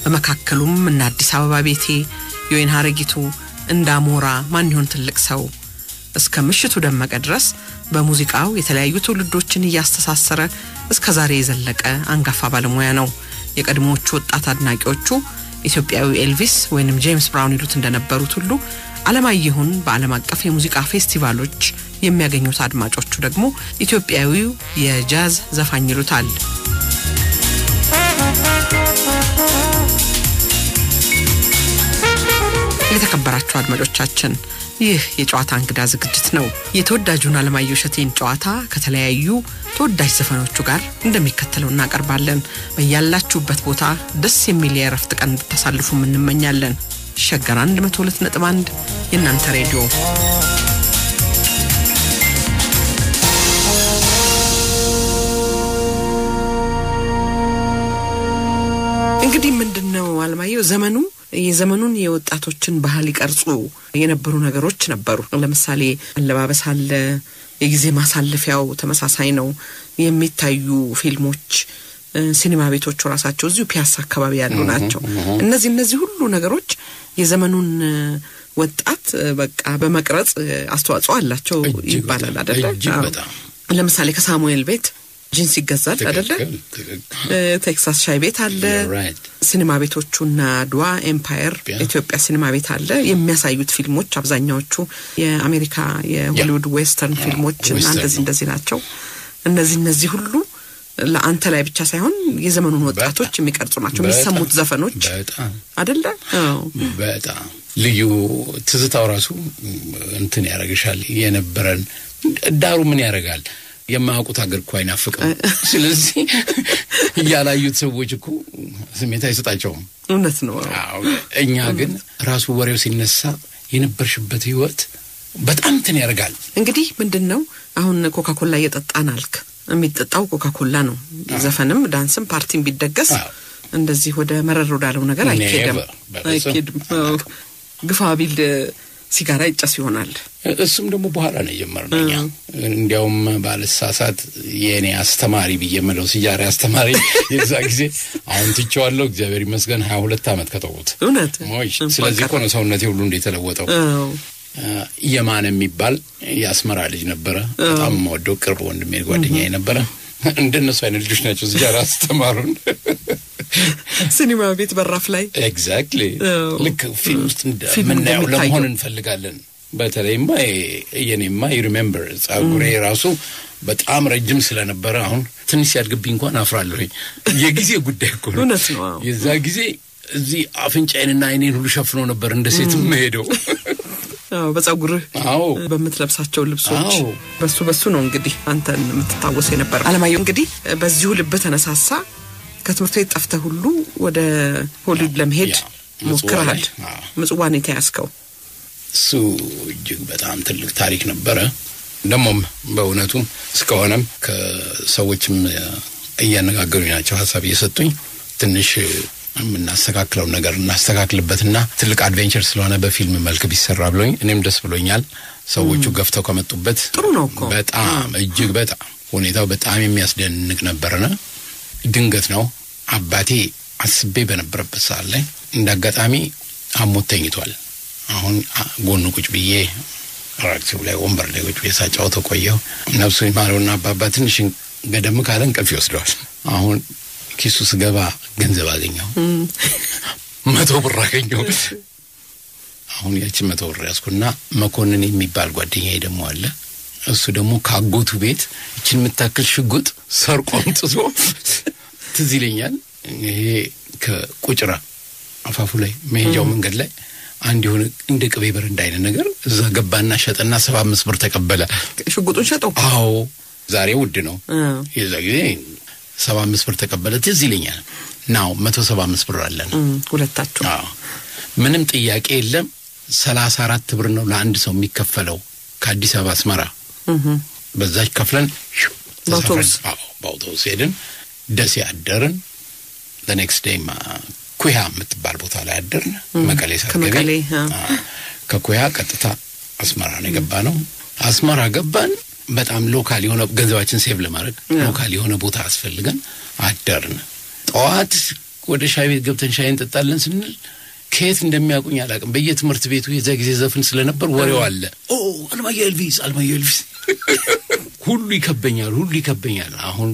በመካከሉም እና አዲስ አበባ ቤቴ የወይን ሀረጊቱ እንዳሞራ ማን ይሆን ትልቅ ሰው እስከ ምሽቱ ደመቀ ድረስ በሙዚቃው የተለያዩ ትውልዶችን ያስተሳሰረ እስከ ዛሬ የዘለቀ አንጋፋ ባለሙያ ነው የቀድሞዎቹ ወጣት አድናቂዎቹ ኢትዮጵያዊ ኤልቪስ ወይንም ጄምስ ብራውን ይሉት እንደነበሩት ሁሉ አለማየሁን በዓለም አቀፍ የሙዚቃ ፌስቲቫሎች የሚያገኙት አድማጮቹ ደግሞ ኢትዮጵያዊው የጃዝ ዘፋኝ ይሉታል የተከበራችሁ አድማጮቻችን ይህ የጨዋታ እንግዳ ዝግጅት ነው የተወዳጁን አለማየሁ እሸቴን ጨዋታ ከተለያዩ ተወዳጅ ዘፈኖቹ ጋር እንደሚከተለው እናቀርባለን በያላችሁበት ቦታ ደስ የሚል የረፍት ቀን እንድታሳልፉ እንመኛለን ሸገር 102.1 የናንተ ሬዲዮ እንግዲህ ምንድነው አለማየሁ ዘመኑ የዘመኑን የወጣቶችን ባህል ይቀርጹ የነበሩ ነገሮች ነበሩ ለምሳሌ አለባበስ አለ የጊዜ ማሳለፊያው ተመሳሳይ ነው የሚታዩ ፊልሞች ሲኒማ ቤቶች ራሳቸው እዚሁ ፒያሳ አካባቢ ያሉ ናቸው እነዚህ ሁሉ ነገሮች የዘመኑን ወጣት በቃ በመቅረጽ አስተዋጽኦ አላቸው ይባላል አይደል ለምሳሌ ከሳሙኤል ቤት ጂንስ ይገዛል አይደል ቴክሳስ ሻይ ቤት አለ ሲኒማ ቤቶቹና ዱዋ ኤምፓየር ኢትዮጵያ ሲኒማ ቤት አለ የሚያሳዩት ፊልሞች አብዛኛዎቹ የአሜሪካ የሆሊውድ ዌስተርን ፊልሞች እና እንደዚህ ናቸው እነዚህ ሁሉ ለአንተ ላይ ብቻ ሳይሆን የዘመኑን ወጣቶች የሚቀርጹ ናቸው የሚሰሙት ዘፈኖች አይደል በጣም ልዩ ትዝታው ራሱ እንትን ያረጋሻል የነበረን ዳሩ ምን ያረጋል የማያውቁት ሀገር እኮ አይናፍቅም ስለዚህ ያላዩት ሰዎች እኮ ስሜት አይሰጣቸውም እውነት ነው እኛ ግን ራሱ ወሬው ሲነሳ የነበርሽበት ህይወት በጣም እንትን ያረጋል እንግዲህ ምንድነው አሁን ኮካ ኮላ እየጠጣን አልክ የሚጠጣው ኮካ ኮላ ነው ዘፈንም ዳንስም ፓርቲም ቢደገስ እንደዚህ ወደ መረር ወዳለው ነገር አይኬድም ግፋ ቢል ሲጋራ ይጨስ ይሆናል እሱም ደግሞ በኋላ ነው የጀመርነው እንዲያውም ባለሳሳት የኔ አስተማሪ በየመለው ሲጋራ አስተማሪ የዛ ጊዜ አሁን ትቼዋለሁ እግዚአብሔር ይመስገን 22 አመት ከተውኩት እውነት ስለዚህ እኮ ነው ሰውነቴ ሁሉ እንደተለወጠው የማን የሚባል ያስመራ ልጅ ነበረ በጣም ወዶ ቅርብ ወንድሜ ጓደኛዬ ነበረ እንደነሱ አይነት ልጆች ናቸው ሲጋራ አስተማሩን ሲኒማ ቤት በራፍ ላይ ኤግዛክትሊ ልክ ፊልም ውስጥ እንደምናየው ለመሆን እንፈልጋለን በተለይማ የኔማ ሪሜምበር ጻጉሬ ራሱ በጣም ረጅም ስለነበረ አሁን ትንሽ ያድግብኝ እንኳን አፍራለሁ የጊዜ ጉዳይ እኮ ነው የዛ ጊዜ እዚህ አፍንጫዬንና አይኔን ሁሉ ሸፍኖ ነበር እንደ ሴትም ሄደው በጻጉርህ በመትለብሳቸው ልብሶች በሱ ነው እንግዲህ አንተን የምትታወስ የነበር አለማየሁ እንግዲህ በዚሁ ልብ ተነሳሳ ከትምህርት ቤት ጠፍተህ ሁሉ ወደ ሆሊውድ ለመሄድ ሞክረሃል ምጽዋን የተያዝከው እሱ እጅግ በጣም ትልቅ ታሪክ ነበረ ደሞም በእውነቱም እስከሆነም ከሰዎችም እያነጋገሩኝ ናቸው ሐሳብ እየሰጡኝ ትንሽ የምናስተካክለው ነገር እናስተካክልበትና ትልቅ አድቬንቸር ስለሆነ በፊልም መልክ ቢሰራ ብሎኝ እኔም ደስ ብሎኛል። ሰዎቹ ገፍተው ከመጡበት ጥሩ ነው እኮ በጣም እጅግ በጣም ሁኔታው በጣም የሚያስደንቅ ነበርና ድንገት ነው አባቴ አስቤ በነበረበት ሰዓት ላይ እንዳጋጣሚ አሞት ተኝቷል። አሁን ጎኑ ቁጭ ብዬ ራክሲው ላይ ወንበር ላይ ቁጭ ብዬ ሳጫውተው ቆየሁ። ነፍሱ ይማረውና አባባ ትንሽ ገደም ካለ እንቅልፍ ይወስደዋል። አሁን ኪሱ ስገባ ገንዘብ አገኘሁ። 100 ብር አገኘሁ። አሁን ያቺ 100 ብር ያስኩና መኮንን የሚባል ጓደኛዬ ደግሞ አለ። እሱ ደግሞ ካጎቱ ቤት እቺን የምታክል ሽጉጥ ሰርቆ አምጥቶ ትዝ ይለኛል። ይሄ ከቁጭራ አፋፉ ላይ መሄጃው መንገድ ላይ አንድ የሆነ እንደ ቅቤ በረንዳ አይነት ነገር እዛ ገባና ሸጠና 75 ብር ተቀበለ። ሽጉጡን ሸጠው? አዎ ዛሬ ውድ ነው። የዛ ጊዜ 75 ብር ተቀበለ። ትዝ ይለኛል። ናው 175 ብር አለን ሁለታችሁ። አዎ ምንም ጥያቄ የለም። 34 ብር ነው ለአንድ ሰው የሚከፈለው ከአዲስ አበባ አስመራ። በዛች ከፍለን በአውቶቡስ ሄድን። ደሴ አደርን። the next day ኩያ የምትባል ቦታ ላይ አደርን። መቀሌ ሳገኝ ከኩያ ቀጥታ አስመራ ነው የገባነው። አስመራ ገባን። በጣም ሎካል የሆነ ገንዘባችን ሴቭ ለማድረግ ሎካል የሆነ ቦታ አስፈልገን አደርን። ጠዋት ወደ ሻይ ቤት ገብተን ሻይ እንጠጣለን ስንል ከየት እንደሚያውቁኝ አላውቅም። በየትምህርት ቤቱ የዛ ጊዜ ዘፈን ስለነበር ወሬው አለ። አልማየ ኤልቪስ ሁሉ ይከበኛል። አሁን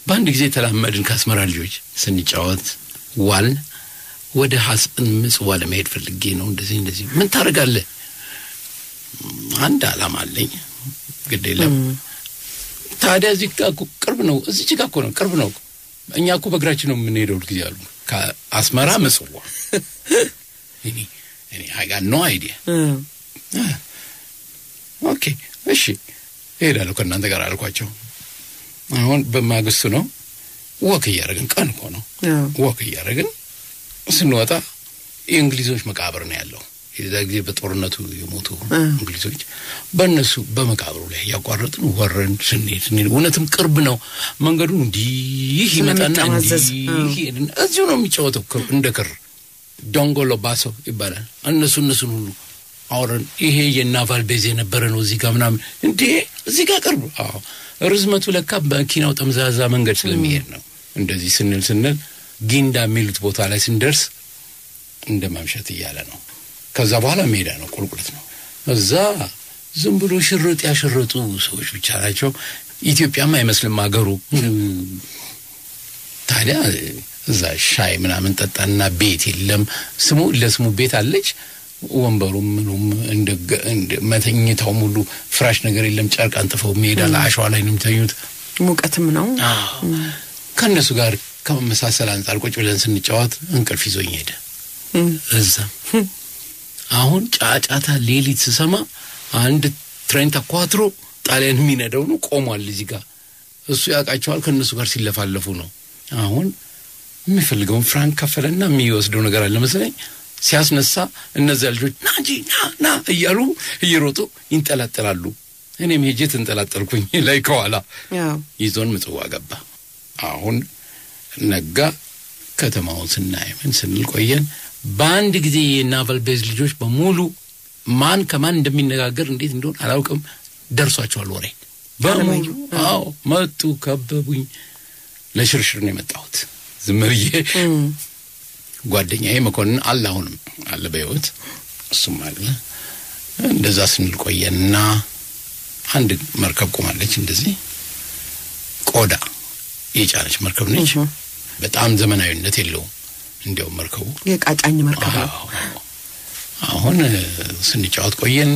በአንድ ጊዜ ተላመድን። ከአስመራ ልጆች ስንጫወት ዋልን። ወደ ሐሰን ምጽዋ ለመሄድ ፈልጌ ነው። እንደዚህ ምን ታደርጋለህ? አንድ ዓላማ አለኝ። ግዴለም ታዲያ እዚህ ጋር ቅርብ ነው። እዚህ ጋር እኮ ነው ቅርብ ነው። እኛ እኮ በእግራችን ነው የምንሄደው ጊዜ አሉ። ከአስመራ ምጽዋ እኔ I got no idea ኦኬ እሺ ሄዳለሁ ከእናንተ ጋር አልኳቸው። አሁን በማግስቱ ነው ወክ እያደረግን ቀን እኮ ነው ወክ እያደረግን ስንወጣ የእንግሊዞች መቃብር ነው ያለው። የዛ ጊዜ በጦርነቱ የሞቱ እንግሊዞች በእነሱ በመቃብሩ ላይ ያቋረጥን ወረን ስንሄድ እውነትም ቅርብ ነው መንገዱ። እንዲህ ይመጣና እንዲህ እዚሁ ነው የሚጫወተው እንደ ክር ዶንጎሎ ባሶ ይባላል። እነሱን ሁሉ አወረን። ይሄ የናቫል ቤዝ የነበረ ነው እዚህ ጋር ምናምን እንዴ እዚህ ጋር ቅርብ። ርዝመቱ ለካ በኪናው ጠምዛዛ መንገድ ስለሚሄድ ነው። እንደዚህ ስንል ጊንዳ የሚሉት ቦታ ላይ ስንደርስ እንደማምሸት እያለ ነው። ከዛ በኋላ ሜዳ ነው፣ ቁልቁለት ነው። እዛ ዝም ብሎ ሽርጥ ያሸረጡ ሰዎች ብቻ ናቸው። ኢትዮጵያም አይመስልም አገሩ። ታዲያ እዛ ሻይ ምናምን ጠጣና ቤት የለም። ለስሙ ቤት አለች። ወንበሩም ምኑም እንደ መተኛታው ሙሉ ፍራሽ ነገር የለም። ጨርቅ አንጥፈው ሜዳ ላይ አሸዋ ላይ ነው የሚተኙት። ሙቀትም ነው። ከነሱ ጋር ከመመሳሰል አንፃር ቁጭ ብለን ስንጫወት እንቅልፍ ይዞኝ ሄደ። እዛ አሁን ጫጫታ ሌሊት ስሰማ አንድ ትሬን ተኳትሮ ጣሊያን የሚነዳው ነው ቆሟል እዚህ ጋር። እሱ ያውቃቸዋል። ከነሱ ጋር ሲለፋለፉ ነው። አሁን የሚፈልገውን ፍራንክ ከፈለና የሚወስደው ነገር አለ መሰለኝ። ሲያስነሳ እነዚያ ልጆች ና እያሉ እየሮጡ ይንጠላጠላሉ። እኔም ሄጄ ተንጠላጠልኩኝ ላይ ከኋላ። ይዞን ምጽዋ ገባ። አሁን ነጋ። ከተማውን ስናይ ምን ስንል ቆየን። በአንድ ጊዜ የናቫል ቤዝ ልጆች በሙሉ ማን ከማን እንደሚነጋገር እንዴት እንደሆነ አላውቅም ደርሷቸዋል ወሬ በሙሉ። መጡ፣ ከበቡኝ። ለሽርሽር ነው የመጣሁት ዝም ብዬ። ጓደኛዬ መኮንን አሁንም አለ በሕይወት እሱም አለ። እንደዛ ስንል ቆየንና አንድ መርከብ ቆማለች። እንደዚህ ቆዳ የጫነች መርከብ ነች። በጣም ዘመናዊነት የለውም። እንዲያው መርከቡ የቃጫኝ መርከብ ነው። አሁን ስንጫወት ቆየን።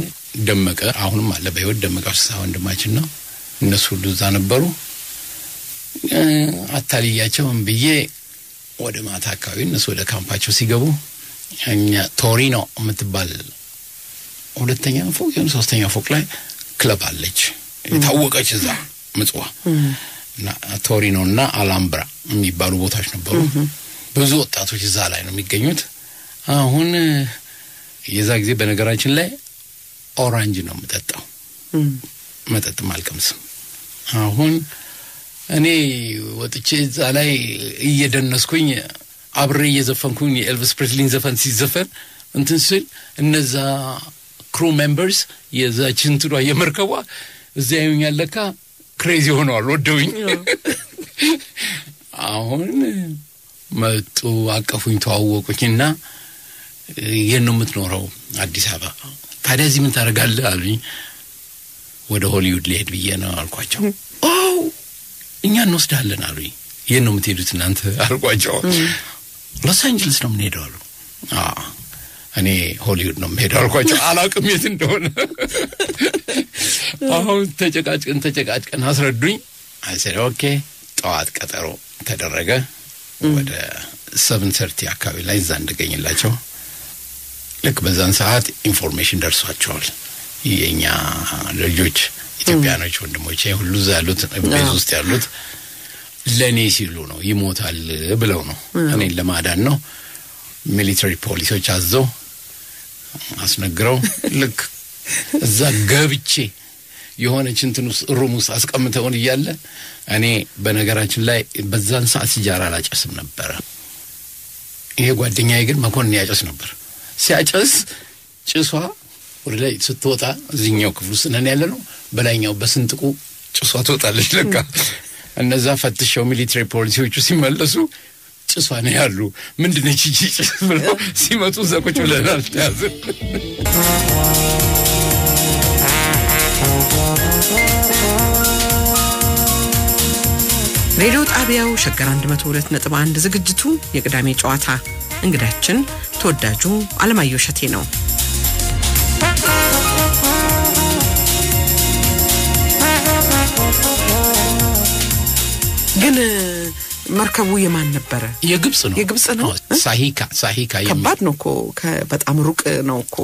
ደመቀ አሁንም አለ በሕይወት። ደመቀ ወንድማችን ነው። እነሱ ሁሉ እዛ ነበሩ። አታልያቸው ብዬ ወደ ማታ አካባቢ እነሱ ወደ ካምፓቸው ሲገቡ እኛ ቶሪኖ የምትባል ሁለተኛ ፎቅ ወይም ሶስተኛ ፎቅ ላይ ክለብ አለች የታወቀች እዛ ምጽዋ እና ቶሪኖና አላምብራ የሚባሉ ቦታዎች ነበሩ። ብዙ ወጣቶች እዛ ላይ ነው የሚገኙት። አሁን የዛ ጊዜ በነገራችን ላይ ኦራንጅ ነው የምጠጣው። መጠጥም አልቀምስም። አሁን እኔ ወጥቼ እዛ ላይ እየደነስኩኝ አብሬ እየዘፈንኩኝ የኤልቪስ ፕሬስሊን ዘፈን ሲዘፈን እንትን ስል እነዛ ክሩ ሜምበርስ የዛችን ትሯ የመርከቧ እዚያ ያዩኛል ለካ ክሬዚ ሆነዋል ወደውኝ። አሁን መጡ አቀፉኝ ተዋወቁኝና የት ነው የምትኖረው? አዲስ አበባ። ታዲያ እዚህ ምን ታደርጋለህ አሉኝ። ወደ ሆሊውድ ልሄድ ብዬ ነው አልኳቸው። እኛ እንወስዳለን አሉኝ። የት ነው የምትሄዱት እናንተ አልኳቸው። ሎስ አንጀለስ ነው የምንሄደው አሉ። እኔ ሆሊውድ ነው የምሄደው አልኳቸው። አላውቅም የት እንደሆነ። አሁን ተጨቃጭቀን አስረዱኝ። አይሰሪ ኦኬ። ጠዋት ቀጠሮ ተደረገ። ወደ 7:30 አካባቢ ላይ እዛ እንደገኝላቸው ልክ በዛን ሰዓት ኢንፎርሜሽን ደርሷቸዋል። የኛ ልጆች ኢትዮጵያኖች ወንድሞቼ ሁሉ እዛ ያሉት ቤት ውስጥ ያሉት ለኔ ሲሉ ነው ይሞታል ብለው ነው እኔን ለማዳን ነው ሚሊተሪ ፖሊሶች አዘው አስነግረው ልክ እዛ ገብቼ የሆነች እንትን ውስጥ ሩም ውስጥ አስቀምጠውን እያለ እኔ በነገራችን ላይ በዛን ሰዓት ሲጃራ አላጨስም ነበር። ይሄ ጓደኛዬ ግን መኮንን ያጨስ ነበር። ሲያጨስ ጭሷ ወደ ላይ ስትወጣ እዚህኛው ክፍል ውስጥ ነን ያለ ነው። በላይኛው በስንጥቁ ጭሷ ትወጣለች። ለካ እነዛ ፈትሸው ሚሊተሪ ፖሊሶቹ ሲመለሱ ጭሷ ነው ያሉ። ምንድነው እቺ ጭስ ብለው ሲመጡ ዘቆች ብለናል ተያዘ። ሬዲዮ ጣቢያው ሸገር 102.1 ዝግጅቱ የቅዳሜ ጨዋታ እንግዳችን ተወዳጁ አለማየሁ እሸቴ ነው። ግን መርከቡ የማን ነበር? የግብጽ ነው። ሳሂካ ከባድ ነው እኮ በጣም ሩቅ ነው እኮ።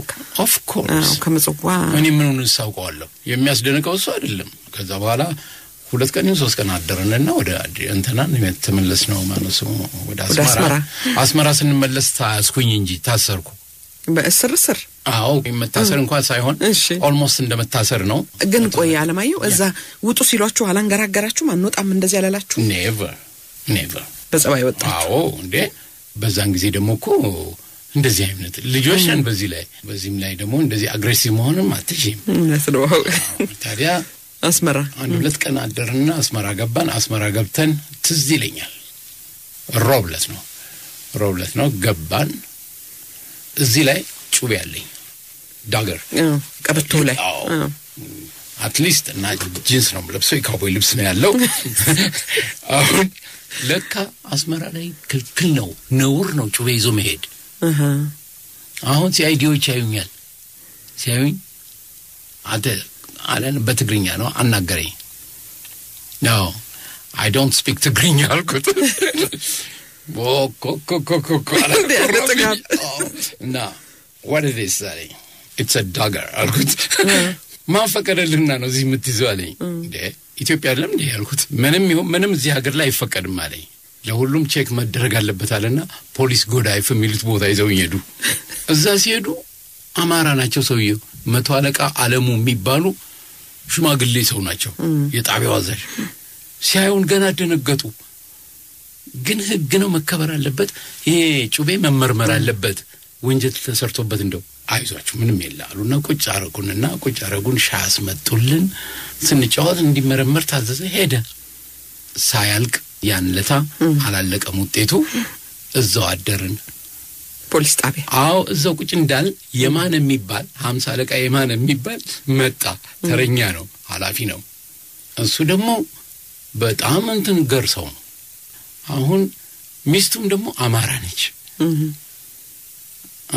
ኦፍ ኮርስ ከመጽዋ እኔ ምኑን ሳውቀዋለሁ። የሚያስደንቀው እሱ አይደለም። ከዛ በኋላ 2 ቀን 3 ቀን አደረንና ወደ እንትናን ተመለስ ነው ማለት ነው። ወደ አስመራ ስንመለስ ታስኩኝ እንጂ ታሰርኩ በእስር። አዎ መታሰር እንኳን ሳይሆን ኦልሞስት እንደመታሰር ነው። ግን ቆይ አለማየሁ እዛ ውጡ ሲሏችሁ አላንገራገራችሁም? አንወጣም እንደዚህ ያላላችሁ? ኔቨር በጸባይ ወጣ። አዎ እንዴ በዛን ጊዜ ደግሞ እኮ እንደዚህ አይነት ልጆች ነን። በዚህም ላይ ደግሞ እንደዚህ አግሬሲቭ መሆንም አትችይም። ነው። ታዲያ አስመራ 1-2 ቀን አደረና አስመራ ገባን። አስመራ ገብተን ትዝ ይለኛል ሮብለት ነው ገባን። እዚህ ላይ ጩቤ ያለኝ ዳገር ቀበቶ ላይ አትሊስት እና ጂንስ ነው ለብሶ የካውቦይ ልብስ ነው ያለው። አሁን ለካ አስመራ ላይ ክልክል ነው፣ ነውር ነው ጩቤ ይዞ መሄድ። አሁን ሲአይዲዎች ያዩኛል። ሲያዩኝ አለን በትግርኛ ነው አናገረኝ። No, I don't speak ትግርኛ አልኩት። No, what it is አለኝ። It's a dagger አልኩት። ማን ፈቀደልህና ነው እዚህ የምትይዘው አለኝ። ኢትዮጵያ አይደለም እንዴ ያልኩት። ምንም እዚህ ሀገር ላይ አይፈቀድም አለኝ። ለሁሉም ቼክ መደረግ አለበት አለና ፖሊስ ጎዳይፍ የሚሉት ቦታ ይዘውኝ ሄዱ። እዛ ሲሄዱ አማራ ናቸው ሰውየው፣ 100 አለቃ አለሙ የሚባሉ ሽማግሌ ሰው ናቸው፣ የጣቢያው አዛዥ። ሲያዩን ገና ደነገጡ። ግን ህግ ነው መከበር አለበት፣ ይሄ ጩቤ መመርመር አለበት፣ ወንጀል ተሰርቶበት እንደው አይዟችሁ ምንም የላሉና ቁጭ አረጉን። ሻስ መጡልን። ስንጫወት እንዲመረመር ታዘዘ። ሄደ። ሳያልቅ ያን ለታ አላለቀም ውጤቱ። እዛው አደርን ፖሊስ ጣቢያ። አዎ እዛው ቁጭ እንዳል የማን የሚባል 50 አለቃ የማን የሚባል መጣ። ተረኛ ነው፣ ኃላፊ ነው። እሱ ደግሞ በጣም እንትን ገርሰው ነው። አሁን ሚስቱም ደግሞ አማራ ነች።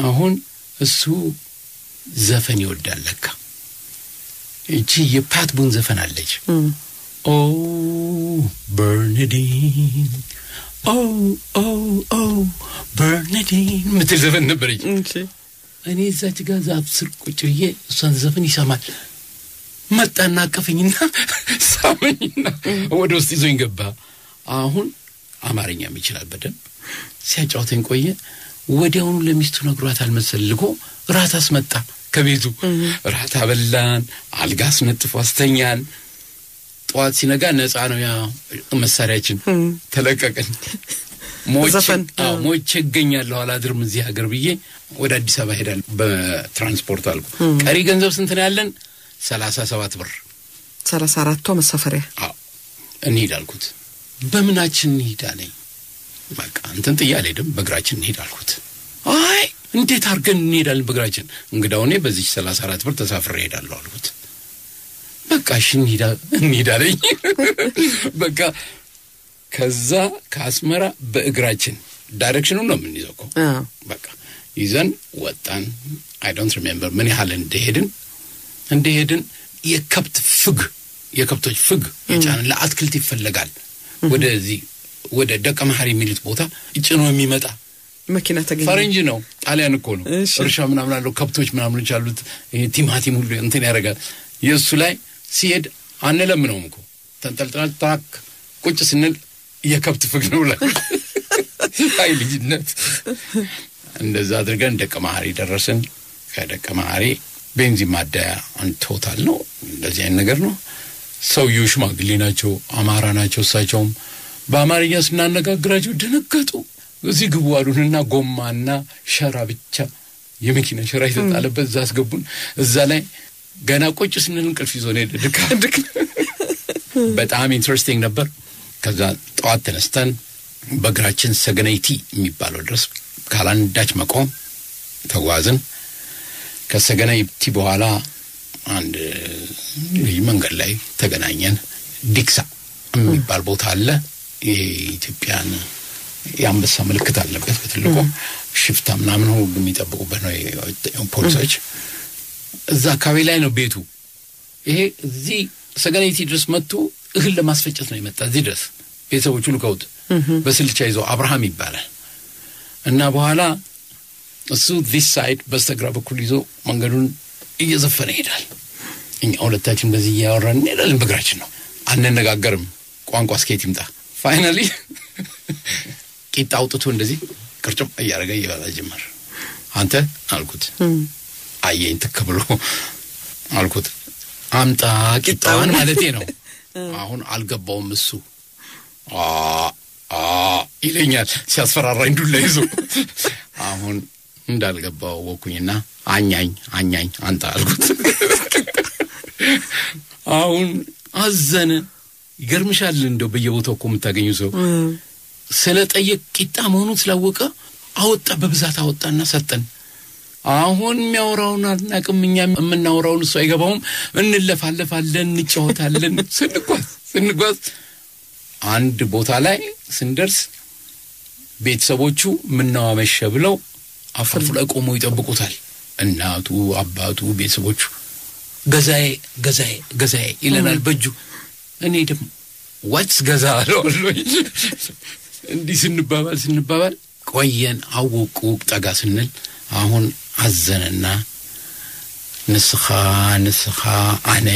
አሁን እሱ ዘፈን ይወዳል ለካ። እቺ የፓት ቡን ዘፈን አለች። ኦ በርናዲን ኦ በርናዲን ምትል ዘፈን ነበረች። እኔ እዛች ጋር ዛፍ ስር ቁጭ ብዬ እሷን ዘፈን ይሰማል። መጣና አቀፈኝና ሳመኝና ወደ ውስጥ ይዞኝ ገባ። አሁን አማርኛም ይችላል በደንብ። ሲያጫውተኝ ቆየ። ወዲያውኑ ለሚስቱ ነግሯታል መሰል ልኮ ራት አስመጣ። ከቤቱ ራት አበላን አልጋ አስነጥፎ አስተኛን ጧት ሲነጋ ነፃ ነው ያ መሳሪያችን ተለቀቀን ሞቼ እገኛለሁ አላድርም እዚህ ሀገር ብዬ ወደ አዲስ አበባ ሄዳለሁ በትራንስፖርት አልኩ ቀሪ ገንዘብ ስንት ነው ያለን 37 ብር 34 መሳፈሪያ እንሂድ አልኩት በምናችን እንሂድ አለኝ በቃ እንትን ጥያቄ አይደለም በእግራችን እንሂድ አልኩት አይ እንዴት አርገን እንሄዳለን በእግራችን እንግዳው እኔ በዚህ 34 ብር ተሳፍሬ ሄዳለሁ አልኩት በቃ እሺ እንሂድ አለኝ በቃ ከዛ ከአስመራ በእግራችን ዳይሬክሽኑን ነው የምንይዘው እኮ በቃ ይዘን ወጣን I don't remember ምን ያህል እንደሄድን የከብቶች ፍግ የጫን ለአትክልት ይፈልጋል ወደዚህ ወደ ደቀ መሐሪ ሚሊት ቦታ እጭኖ የሚመጣ መኪና ተገኘ ፈረንጅ ነው ጣሊያን እኮ ነው እርሻ ምናምን አለው ከብቶች ምናምን ይቻሉት ቲማቲም ሁሉ እንትን ያረጋል የሱ ላይ ሲሄድ አንለምነውም እኮ ተንጠልጥላል ታክ ቁጭ ስንል የከብት ፍግ ነው ላይ አይ ልጅነት እንደዛ አድርገን ደቀ መሐሪ ደረስን ከደቀ መሐሪ ቤንዚን ማደያ ቶታል ነው እንደዚህ አይነት ነገር ነው ሰው ሽማግሌ ናቸው አማራ ናቸው እሳቸውም በአማርኛ ስናነጋግራቸው ደነገጡ እዚህ ግቡ አሉንና ጎማና ሸራ ብቻ የመኪና ሸራ ይተጣለበት እዛ አስገቡን እዛ ላይ ገና ቁጭ ስንል እንቅልፍ ይዞ ነው ድክ በጣም ኢንትረስቲንግ ነበር ከዛ ጧት ተነስተን በእግራችን ሰገነይቲ የሚባለው ድረስ ካላንዳች መቆም ተጓዝን ከሰገነይቲ በኋላ አንድ መንገድ ላይ ተገናኘን ዲክሳ የሚባል ቦታ አለ የኢትዮጵያን የአንበሳ ምልክት አለበት በትልቁ ሽፍታ ምናምን ሁሉ የሚጠብቁበት ነው ፖሊሶች እዛ አካባቢ ላይ ነው ቤቱ ይሄ እዚህ ሰገነይቲ ድረስ መጥቶ እህል ለማስፈጨት ነው የመጣ እዚህ ድረስ ቤተሰቦቹ ልከውት በስልቻ ይዞ አብርሃም ይባላል እና በኋላ እሱ this side በስተግራ በኩል ይዞ መንገዱን እየዘፈነ ይሄዳል እኛ ሁለታችን በዚህ ያወራን እንሄዳለን በእግራችን ነው አንነጋገርም ቋንቋ ስኬት ይምጣ ፋይናሊ ቂጣ አውጥቶ እንደዚህ ቅርጭም እያረገ ይበላ ጀመር አንተ አልኩት አየኝ ተከብሎ አልኩት አምጣ ቂጣውን ማለቴ ነው አሁን አልገባውም እሱ ይለኛል ሲያስፈራራኝ ዱላ ይዞ አሁን እንዳልገባው ወኩኝና አኛኝ አንተ አልኩት አሁን አዘነ ይገርምሻል እንደው በየቦታው እኮ የምታገኙ ሰው ስለጠየቅ ቂጣ መሆኑን ስላወቀ አወጣ በብዛት አወጣና ሰጠን አሁን የሚያወራውን አናቅምኛ የምናወራውን እሱ አይገባውም እንለፋለፋለን እንጫወታለን ስንጓዝ አንድ ቦታ ላይ ስንደርስ ቤተሰቦቹ ምነው አመሸ ብለው አፈፉ ላይ ቆመው ይጠብቁታል እናቱ አባቱ ቤተሰቦቹ ገዛዬ ይለናል በእጁ እኔ ደግሞ ዋትስ ገዛ አለኝ እንዲህ ስንባባል ቆየን አወቁ ጠጋ ስንል አሁን አዘነና ንስኻ አኔ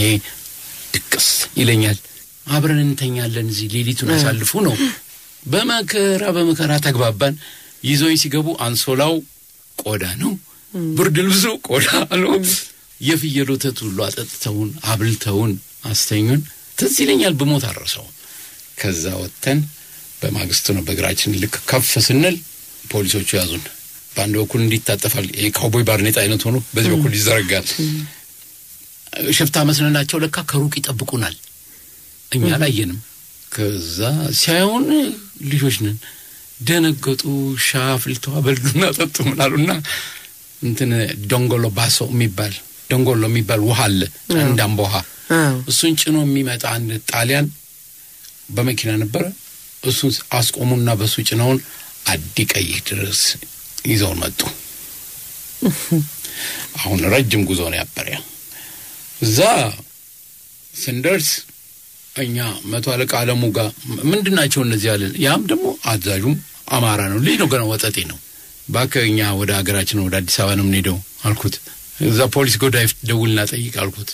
ድቅስ ይለኛል አብረን እንተኛለን እዚህ ሌሊቱን አሳልፉ ነው በመከራ ተግባባን ይዞኝ ሲገቡ አንሶላው ቆዳ ነው ብርድ ልብሱ ቆዳ ነው የፍየል ወተት ሁሉ አጠጥተውን አብልተውን አስተኙን ትዝ ይለኛል በሞት አረሰው ከዛ ወተን በማግስቱ ነው በእግራችን ልክ ከፍ ስንል ፖሊሶቹ ያዙን ባንድ በኩል እንዲታጠፋል የካውቦይ ባርኔጣ አይነት ሆኖ በዚህ በኩል ይዘረጋል ሽፍታ መስለናቸው ለካ ከሩቅ ይጠብቁናል እኛ ላየንም ከዛ ሲያዩን ልጆች ነን ደነገጡ ሻፍልተው አበሉና ጠጡ ምናሉና እንትን ዶንጎሎ የሚባል ውሃ አለ እንዳምቦ ውሃ እሱን ጭኖ የሚመጣ አንድ ጣሊያን በመኪና ነበር እሱን አስቆሙና በሱ ጭነውን አዲቀይ ድረስ ይዘው መጡ አሁን ረጅም ጉዞ ነው ያበረያ እዛ ስንደርስ እኛ መቶ አለቃ አለሙ ጋር ምንድናቸው እነዚህ ያለን ያም ደግሞ አዛዡም አማራ ነው ልጅ ነው ገና ወጣቴ ነው ባከኛ ወደ ሀገራችን ወደ አዲስ አበባ ነው የምንሄደው አልኩት እዛ ፖሊስ ጎዳይፍ ደውልና ጠይቅ አልኩት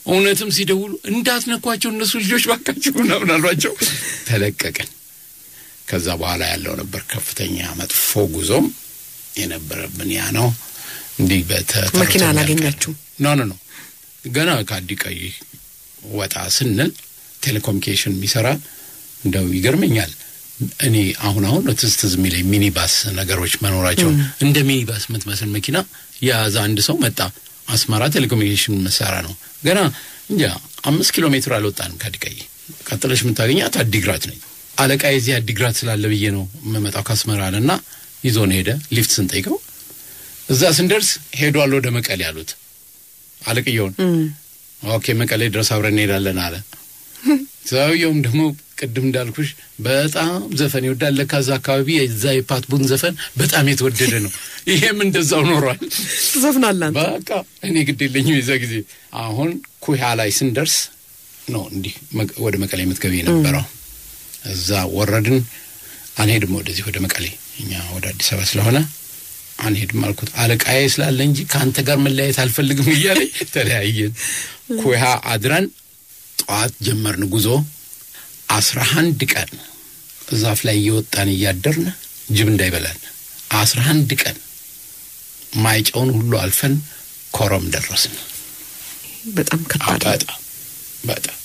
እውነትም ሲደውሉ እንዳትነኳቸው እነሱ ልጆች ባካችሁ ምናልባቸው ተለቀቀን ከዛ በኋላ ያለው ነበር ከፍተኛ መጥፎ ጉዞም የነበረብን ያ ነው እንዲህ መኪና አላገኛችሁ ኖ ገና ካዲቀይ ወጣ ስንል ቴሌኮሙኒኬሽን የሚሰራ እንደው ይገርመኛል እኔ አሁን ትዝትዝ የሚለኝ ሚኒባስ ነገሮች መኖራቸው እንደ ሚኒባስ የምትመስል መኪና ያዛ አንድ ሰው መጣ አስመራ ቴሌኮሙኒኬሽን መሳራ ነው ገና እንጃ 5 ኪሎ ሜትር አልወጣንም ካዲቀይ ቀጥለሽ የምታገኛት አዲግራት ነኝ አለቃዬ እዚህ አዲግራት ስላለ ብዬ ነው መመጣው ካስመራ አለና ይዞን ሄደ ሊፍት ስንጠይቀው እዛ ስንደርስ ሄዷል ወደ መቀሌ ያሉት አለቅየውን ኦኬ መቀሌ ድረስ አብረን እንሄዳለን አለ ሰውየውም ደግሞ ቅድም እንዳልኩሽ በጣም ዘፈን ይወዳል ለካዛ አካባቢ የዛ የፓትቡን ዘፈን በጣም የተወደደ ነው ይሄም እንደዛው ኖሯል ዘፍናላን በቃ እኔ ግዴለኝ የዛ ጊዜ አሁን ኩሃ ላይ ስንደርስ ነው እንዲህ ወደ መቀሌ የምትገቢ ነበረው እዛ ወረድን አንሄድም ወደዚህ ወደ መቀሌ እኛ ወደ አዲስ አበባ ስለሆነ አንሄድም አልኩት አለቃዬ ስላለ እንጂ ካንተ ጋር መለያየት አልፈልግም እያለኝ ተለያየን ኩሃ አድረን ጧት ጀመርን ጉዞ 11 ቀን ዛፍ ላይ እየወጣን እያደርን ጅብ እንዳይበላን 11 ቀን ማይጨውን ሁሉ አልፈን ኮረም ደረስን በጣም ከባድ በጣም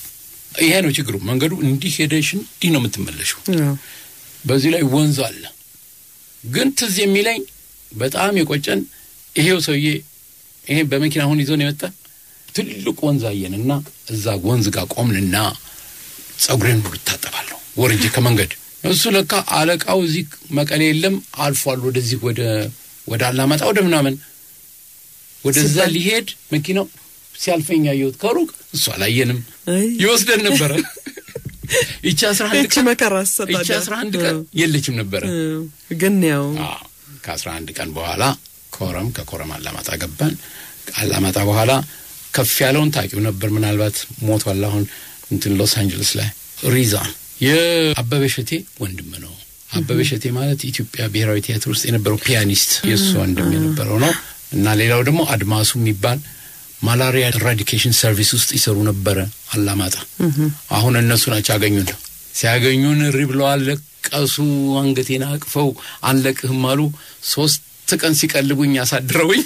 ይሄ ነው ችግሩ መንገዱ እንዲህ ሄደሽ እንዲህ ነው የምትመለሺው በዚህ ላይ ወንዝ አለ ግን ትዝ የሚለኝ በጣም የቆጨን ይሄው ሰውዬ ይሄ በመኪና አሁን ይዞን የመጣ ትልቅ ወንዝ አየንና እዛ ወንዝ ጋር ቆምንና ጸጉሬን ሁሉ ታጠባለሁ ወርጄ ከመንገድ እሱ ለካ አለቃው እዚህ መቀሌ የለም አልፏል ወደዚህ ወደ አላማጣ ወደ ምናምን ወደዛ ሊሄድ መኪናው ሲያልፈኛ ይወጥ ከሩቅ እሱ አላየንም ይወስደን ነበር እቺ 11 ቀን መከራስ ሰጣዳ እቺ 11 ቀን የለችም ነበር ግን ያው ከ11 ቀን በኋላ ከኮረም አላማጣ ገባን አላማጣ በኋላ ከፍ ያለውን ታቂው ነበር ምናልባት ሞቷል አሁን እንትን ሎስ አንጀለስ ላይ ሪዛን የአበበሸቴ ወንድም ነው አበበሸቴ ማለት ኢትዮጵያ ብሔራዊ ቲያትር ውስጥ የነበረው ፒያኒስት የሱ ወንድም የነበረው ነው እና ሌላው ደግሞ አድማሱ የሚባል ማላሪያ ኤራዲኬሽን ሰርቪስ ውስጥ ይሰሩ ነበር አላማጣ አሁን እነሱ ናቸው ያገኙን ሲያገኙን ሪብለዋል ለቀሱ አንገቴና አቅፈው አንለቅህም አሉ 3 ቀን ሲቀልቡኝ ያሳድረውኝ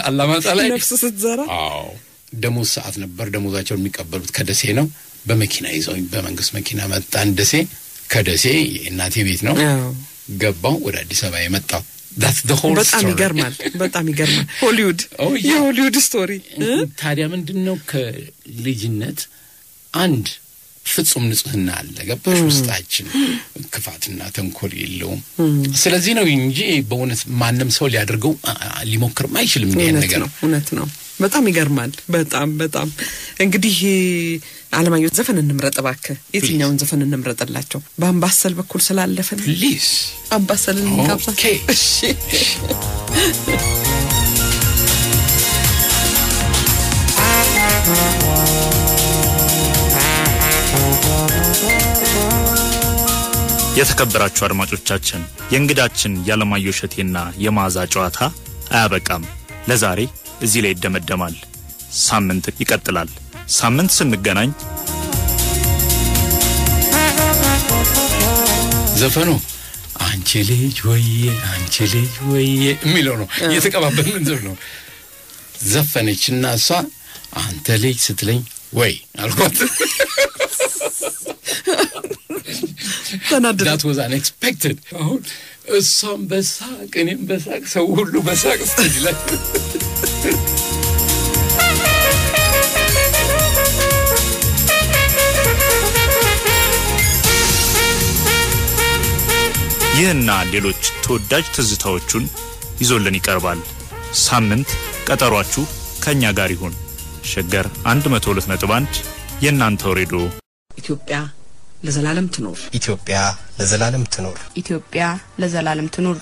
አላማጣ ላይ ነፍስ ስትዘራ ደሞዝ ሰዓት ነበር ደሞዛቸውን የሚቀበሉት ከደሴ ነው በመኪና ይዘውኝ በመንግስት መኪና መጣን ደሴ ከደሴ እናቴ ቤት ነው ገባው ወደ አዲስ አበባ የመጣው that's the whole story በጣም ይገርማል ሆሊውድ የሆሊውድ ስቶሪ ታዲያ ምንድነው ከልጅነት አንድ ፍጹም ንጽህና አለ ገባሽ ውስጣችን ክፋትና ተንኮል የለውም ስለዚህ ነው እንጂ በእውነት ማንም ሰው ሊያደርገው ሊሞክርም አይችልም ይሄ ነገር ነው እውነት ነው በጣም ይገርማል በጣም እንግዲህ አለማየሁ ዘፈን እንምረጥ ባከ የትኛውን ዘፈን እንምረጥላቸው በአምባሰል በኩል ስላለፈን ፕሊዝ አምባሰልን እንጋብዛ እሺ የተከበራችሁ አድማጮቻችን የእንግዳችን ያለማየሁ ሸቴና የማዛ ጨዋታ አያበቃም ለዛሬ እዚህ ላይ ይደመደማል ሳምንት ይቀጥላል ሳምንት ስንገናኝ ዘፈኑ አንቺ ልጅ ወዬ የሚለው ነው የተቀባበልን ዘፈን ነው ዘፈነችና እሷ አንተ ልጅ ስትለኝ ወይ አልኳት that was unexpected አሁን እሷም በሳቅ እኔም በሳቅ ሰው ሁሉ በሳቅ ይላል ይህና ሌሎች ተወዳጅ ትዝታዎቹን ይዞልን ይቀርባል ሳምንት ቀጠሯችሁ ከኛ ጋር ይሁን ሸገር 102.1 የእናንተው ሬዲዮ ኢትዮጵያ ለዘላለም ትኖር ኢትዮጵያ ለዘላለም ትኖር ኢትዮጵያ ለዘላለም ትኖር